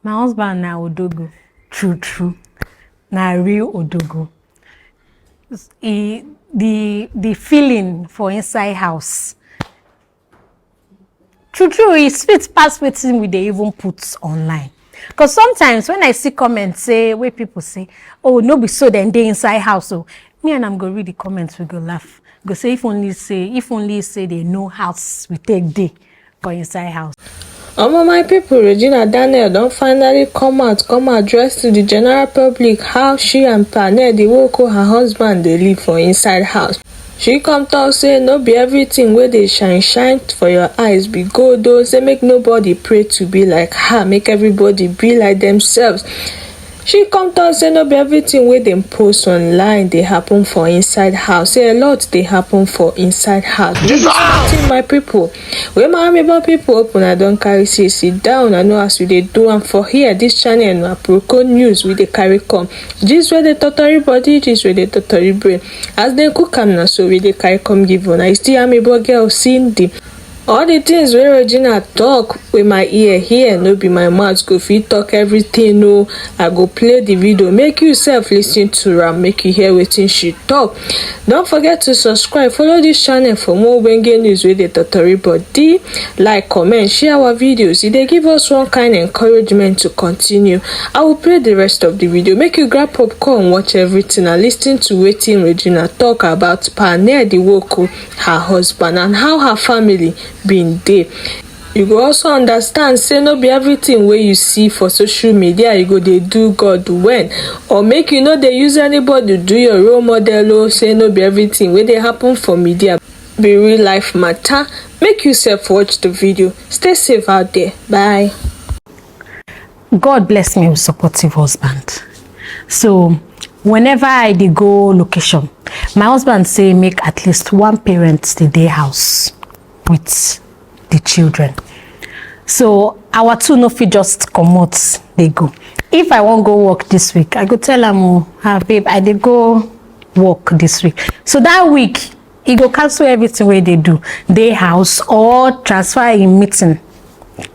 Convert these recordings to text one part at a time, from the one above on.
My husband na odogo. True. Na real odogo. The feeling for inside house. True, it's fit pass wetin we dey even put online. Because sometimes when I see comments say where people say, oh, no be so then they inside house. So me and I'm go read the comments, we go laugh. Go say if only say they know house we take day for inside house. My people, Regina Daniels don't finally come out address to the general public how she and Pa Ned Nwoko, her husband, they live for inside house. She come talk say no be everything where they shine for your eyes be gold though. Say make nobody pray to be like her, make everybody be like themselves. She come talk say no be everything where them post online they happen for inside house. Say a lot they happen for inside house. My people, when my amiable people open, I don't carry sit down. I know as we they do and for here this channel na Proco news we they carry come. This way they totally body, this way they totally brain. As they cook am na so we they carry come give on. I still amiable girl Cindy. All the things where Regina talk with my ear here, no be my mouth go fit talk everything. No, I go play the video, make you self listen to her, make you hear wetin she talk. Don't forget to subscribe, follow this channel for more wenge news with the totori body. Like, comment, share our videos. They give us one kind of encouragement to continue. I will play the rest of the video. Make you grab popcorn, watch everything, and listen to wetin Regina talk about Pa Ned Nwoko, her husband, and how her family been there. You go also understand say no be everything where you see for social media you go they do God when, or make you know they use anybody do your role model. Or say no be everything where they happen for media be real life matter. Make yourself watch the video. Stay safe out there. Bye. God bless me with supportive husband. So whenever I dey go location, my husband say make at least one parent stay their house with the children. So our two no fit just comot they go. If I won't go work this week, I go tell am, babe, I dey go work this week. So that week he go cancel everything where they do, their house or transfer in meeting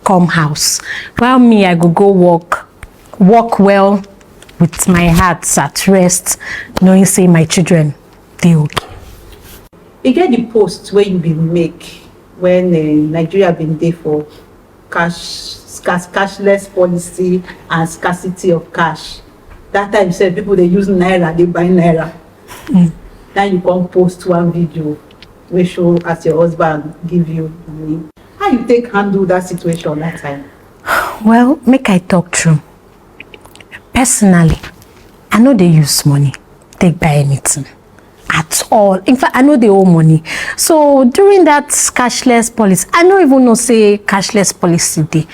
come house. While me, I go work well with my heart at rest, knowing say my children they okay. You get the post where you been make when Nigeria been there for cashless policy and scarcity of cash. That time you said people they use naira, they buy naira. Now you come post one video where show as your husband give you money. How you take handle that situation that time? Well, make I talk true. Personally, I know they use money, take buy anything. At all. In fact, I know they owe money. So during that cashless policy, I don't even know say cashless policy day,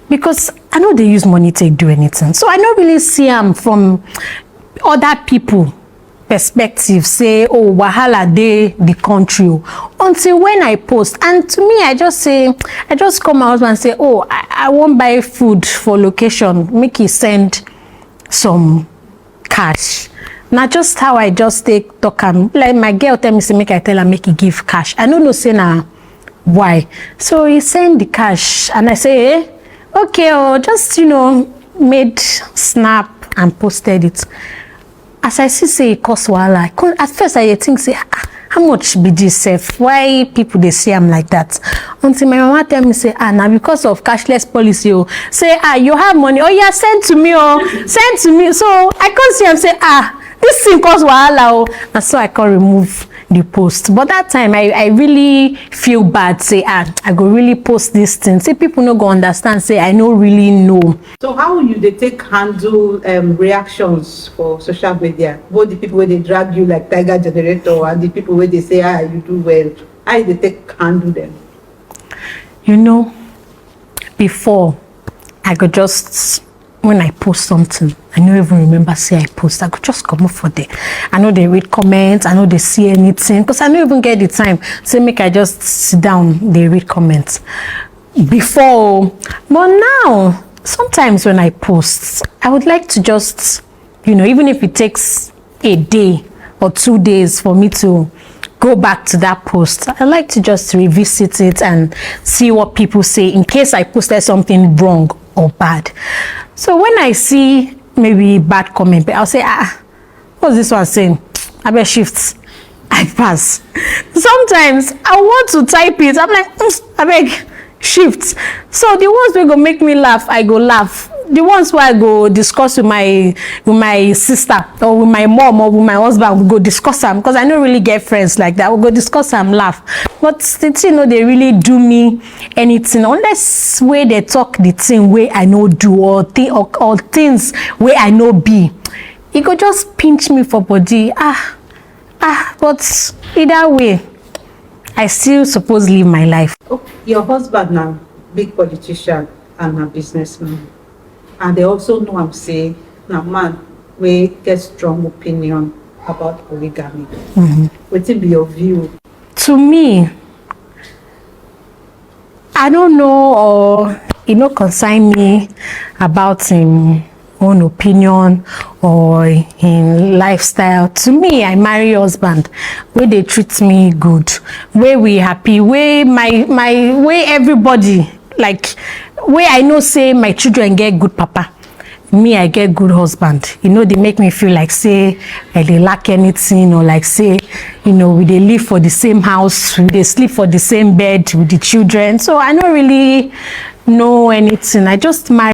because I know they use money to do anything. So I don't really see them from other people perspective say, oh, wahala dey the country, until when I post. And to me, I just call my husband and say, oh, I won't buy food for location, make he send some cash. Not just how I just take talk am. Like my girl tell me say make I tell her make he give cash. I don't know say na why. So he send the cash and I say, okay, just made snap and posted it. As I see say it cost wahala. At first I think say how much be this self? Why people they say I'm like that? Until my mama tell me say now because of cashless policy say you have money, yeah, send to me send to me. So I can't see and say this thing cause wahala and so I can remove the post. But that time I really feel bad say I go really post this thing, say people no go understand, say I no really know. So how you they take handle reactions for social media, both the people where they drag you like tiger generator and the people where they say you do well, how they take handle them? Before I could just, when I post something, I don't even remember say I post. I could just come up for there. I know they read comments. I know they see anything, because I don't even get the time. Say make I just sit down, they read comments before. But now, sometimes when I post, I would like to just, even if it takes a day or 2 days for me to go back to that post, I like to just revisit it and see what people say in case I posted something wrong or bad. So when I see maybe bad comment, I'll say, what's this one saying? I bet shifts. I pass. Sometimes I want to type it. I'm like, I beg shifts. So the ones wey go make me laugh, I go laugh. The ones where I go discuss with my sister or with my mom or with my husband, we go discuss them because I don't really get friends like that. We go discuss them, laugh. But the thing, they really do me anything unless where they talk the thing where I know do or things where I know be. It go just pinch me for body. But either way, I still suppose live my life. Okay. Your husband now, big politician and a businessman. And they also know I'm saying na man wey get strong opinion about polygamy. Wetin be your view? To me, I don't know, or it no concern me about him own opinion or in lifestyle. To me, I marry husband where they treat me good, where we happy, where my where everybody, like where I know say my children get good papa, me I get good husband. They make me feel like say I dey lack anything, or like say we dey live for the same house, we dey sleep for the same bed with the children. So I don't really know anything. I just marry